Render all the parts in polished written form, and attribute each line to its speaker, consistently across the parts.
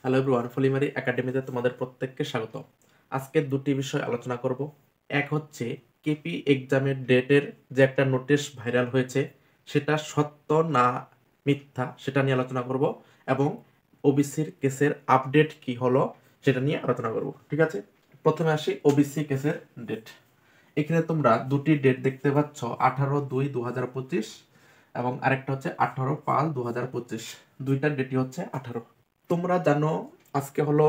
Speaker 1: Hello everyone, Falimari একাডেমিতে তোমাদের প্রত্যেককে স্বাগত। আজকে দুটি বিষয় আলোচনা করব। এক হচ্ছে কেপি এক্সামের ডেটের যে একটা নোটিশ ভাইরাল হয়েছে, সেটা সত্য না মিথ্যা সেটা নিয়ে আলোচনা করব, এবং ওবিসির কেসের আপডেট কি হলো সেটা নিয়ে আলোচনা করব। ঠিক আছে, প্রথমে আসি ওবিসি কেসের ডেট। এখানে তোমরা দুটি ডেট দেখতে পাচ্ছ, 18/2/2025 এবং আরেকটা হচ্ছে 18/5/2025। দুইটার ডেটই হচ্ছে 18। তোমরা জানো আজকে হলো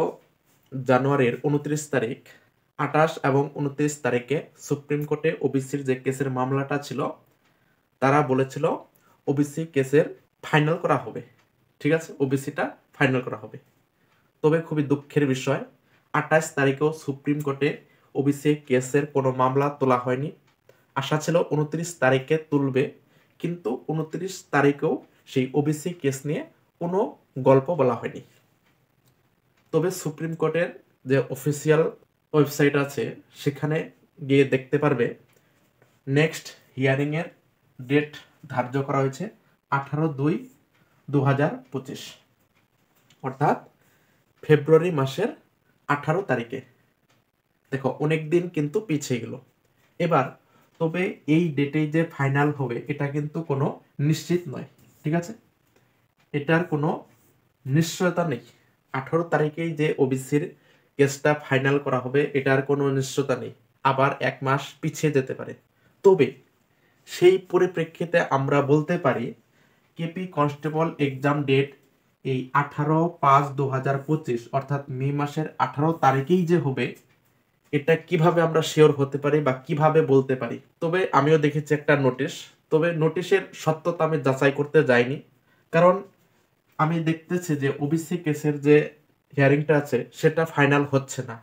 Speaker 1: জানুয়ারির 29 তারিখ। 28 এবং 29 তারিখে সুপ্রিম কোর্টে ওবিসির যে কেসের মামলাটা ছিল, তারা বলেছিল ওবিসি কেসের ফাইনাল করা হবে। ঠিক আছে, ওবিসিটা ফাইনাল করা হবে। তবে খুবই দুঃখের বিষয়, 28 তারিখেও সুপ্রিম কোর্টে ওবিসি কেসের কোনো মামলা তোলা হয়নি। আশা ছিল 29 তারিখে তুলবে, কিন্তু 29 তারিখেও সেই ওবিসি কেস নিয়ে কোনো গল্প বলা হয়নি। তবে সুপ্রিম কোর্টের যে অফিসিয়াল ওয়েবসাইট আছে, সেখানে গিয়ে দেখতে পারবে নেক্সট হিয়ারিংয়ের ডেট ধার্য করা হয়েছে 18/2/2025, অর্থাৎ ফেব্রুয়ারি মাসের 18 তারিখে। দেখো, অনেক দিন কিন্তু পিছিয়ে গেল এবার। তবে এই ডেটেই যে ফাইনাল হবে এটা কিন্তু কোনো নিশ্চিত নয়। ঠিক আছে, এটার কোনো নিশ্চয়তা নেই। 18 তারিখেই যে ওবিসির কেসটা ফাইনাল করা হবে এটার কোনো নিশ্চয়তা নেই, আবার 1 মাস পিছিয়ে যেতে পারে। তবে সেই পরিপ্রেক্ষিতে আমরা বলতে পারি কেপি কনস্টেবল এক্সাম ডেট এই 18/5/2025 অর্থাৎ মে মাসের 18 তারিখেই যে হবে, এটা কিভাবে আমরা শিওর হতে পারি বা কিভাবে বলতে পারি? তবে আমিও দেখেছি একটা নোটিশ, তবে নোটিশের সত্যতা আমি যাচাই করতে যাইনি, কারণ আমি দেখতেছি যে ওবিসি কেসের যে হিয়ারিংটা আছে সেটা ফাইনাল হচ্ছে না।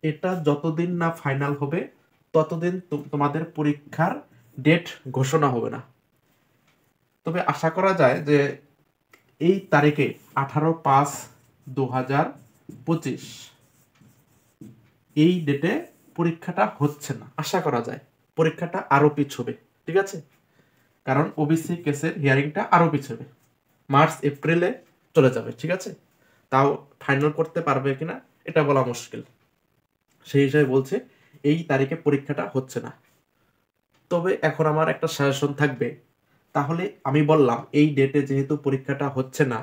Speaker 1: এটা যতদিন না ফাইনাল হবে ততদিন তোমাদের পরীক্ষার ডেট ঘোষণা হবে না। তবে আশা করা যায় যে এই তারিখে 18/5/2025 এই ডেটে পরীক্ষাটা হচ্ছে না। আশা করা যায় পরীক্ষাটা আরো পিছবে। ঠিক আছে, কারণ ওবিসি কেসের হিয়ারিংটা আরো পিছবে, মার্চ এপ্রিলে চলে যাবে। ঠিক আছে, তাও ফাইনাল করতে পারবে কিনা এটা বলা মুশকিল। সেই হিসাবে বলছে এই তারিখে পরীক্ষাটা হচ্ছে না। তবে এখন আমার একটা সাজেশন থাকবে, তাহলে আমি বললাম এই ডেটে যেহেতু পরীক্ষাটা হচ্ছে না,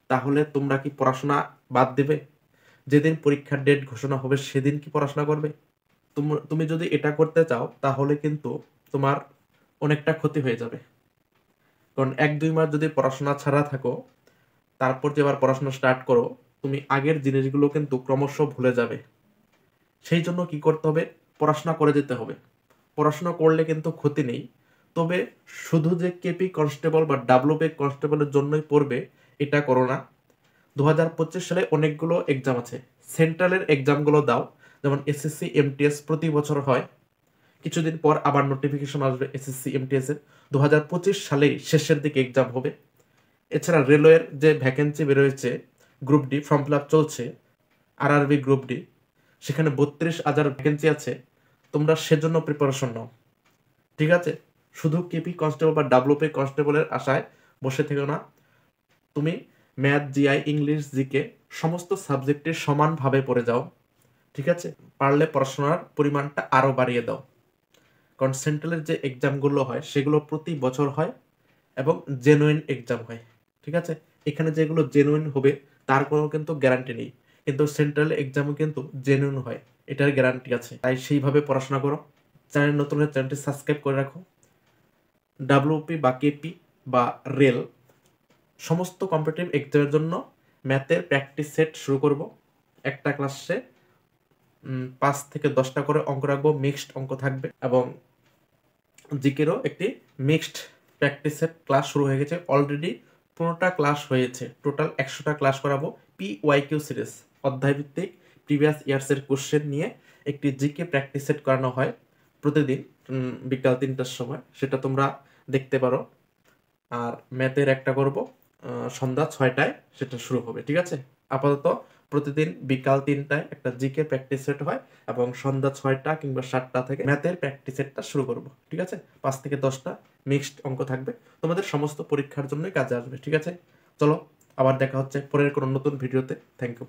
Speaker 1: তাহলে তোমরা কি পড়াশোনা বাদ দেবে? যেদিন পরীক্ষার ডেট ঘোষণা হবে সেদিন কি পড়াশোনা করবে? তুমি যদি এটা করতে চাও তাহলে কিন্তু তোমার অনেকটা ক্ষতি হয়ে যাবে। কারণ 1-2 মাস যদি পড়াশোনা ছাড়া থাকো, তারপর যে আবার পড়াশোনা স্টার্ট করো, তুমি আগের জিনিসগুলো কিন্তু ক্রমশ ভুলে যাবে। সেই জন্য কি করতে হবে? পড়াশোনা করে যেতে হবে। পড়াশোনা করলে কিন্তু ক্ষতি নেই। তবে শুধু যে কেপি কনস্টেবল বা ডাব্লিউপি কনস্টেবলের জন্যই পড়বে এটা করো না। 2025 সালে অনেকগুলো এক্সাম আছে, সেন্ট্রালের এক্সামগুলো দাও। যেমন এসএসসি এমটিএস প্রতি বছর হয়, কিছুদিন পর আবার নোটিফিকেশন আসবে এসএসসি এমটিএস এর। 2025 সালেই শেষের দিকে এক্সাম হবে। এছাড়া রেলওয়ের যে ভ্যাকেন্সি বেরোয়েছে, group D form fill up চলছে, আরআরবি গ্রুপ ডি, সেখানে 32,000 ভ্যাকেন্সি আছে। তোমরা সেজন্য প্রিপারেশন নাও। ঠিক আছে, শুধু কেপি কনস্টেবল বা ডাব্লিউপি কনস্টেবলের আশায় বসে থেকো না। তুমি ম্যাথ, জিআই, ইংলিশ, জিকে সমস্ত সাবজেক্টে সমানভাবে পড়ে যাও। ঠিক আছে, পারলে পড়াশোনার পরিমাণটা আরও বাড়িয়ে দাও। কারণ সেন্ট্রালের যে এক্সামগুলো হয় সেগুলো প্রতি বছর হয় এবং জেনুইন এক্সাম হয়। ঠিক আছে, এখানে যেগুলো জেনুইন হবে তার কোনো কিন্তু গ্যারান্টি নেই, কিন্তু সেন্ট্রাল এক্সামও কিন্তু জেনুইন হয়, এটার গ্যারান্টি আছে। তাই সেইভাবে পড়াশোনা করো। চ্যানেল নতুন হলে চ্যানেলটি সাবস্ক্রাইব করে রাখো। ডাব্লিউপি বা কেপি বা রেল সমস্ত কম্পিটিটিভ এক্সামের জন্য ম্যাথের প্র্যাকটিস সেট শুরু করব। একটা ক্লাসে 5 থেকে 10টা করে অঙ্ক রাখবো, মিক্সড অঙ্ক থাকবে, এবং জিকেরও একটি মিক্সড প্র্যাকটিস সেট ক্লাস শুরু হয়ে গেছে। অলরেডি 15টা ক্লাস হয়েছে, টোটাল 100টা ক্লাস করাবো। PYQ সিরিজ, অধ্যায়ভিত্তিক প্রিভিয়াস ইয়ার্সের কোশ্চেন নিয়ে একটি জিকে প্র্যাকটিস সেট করানো হয় প্রতিদিন বিকাল 3টার সময়, সেটা তোমরা দেখতে পারো। আর ম্যাথের একটা করব সন্ধ্যা 6টায়, সেটা শুরু হবে। ঠিক আছে, আপাতত প্রতিদিন বিকাল 3টায় একটা জিকে প্র্যাকটিস সেট হয়, এবং সন্ধ্যা 6টা কিংবা 7টা থেকে ম্যাথের প্র্যাকটিস সেটটা শুরু করব। ঠিক আছে, 5 থেকে 10টা মিক্সড অঙ্ক থাকবে, তোমাদের সমস্ত পরীক্ষার জন্যই কাজে আসবে। ঠিক আছে, চলো আবার দেখা হচ্ছে পরের কোনো নতুন ভিডিওতে। Thank you.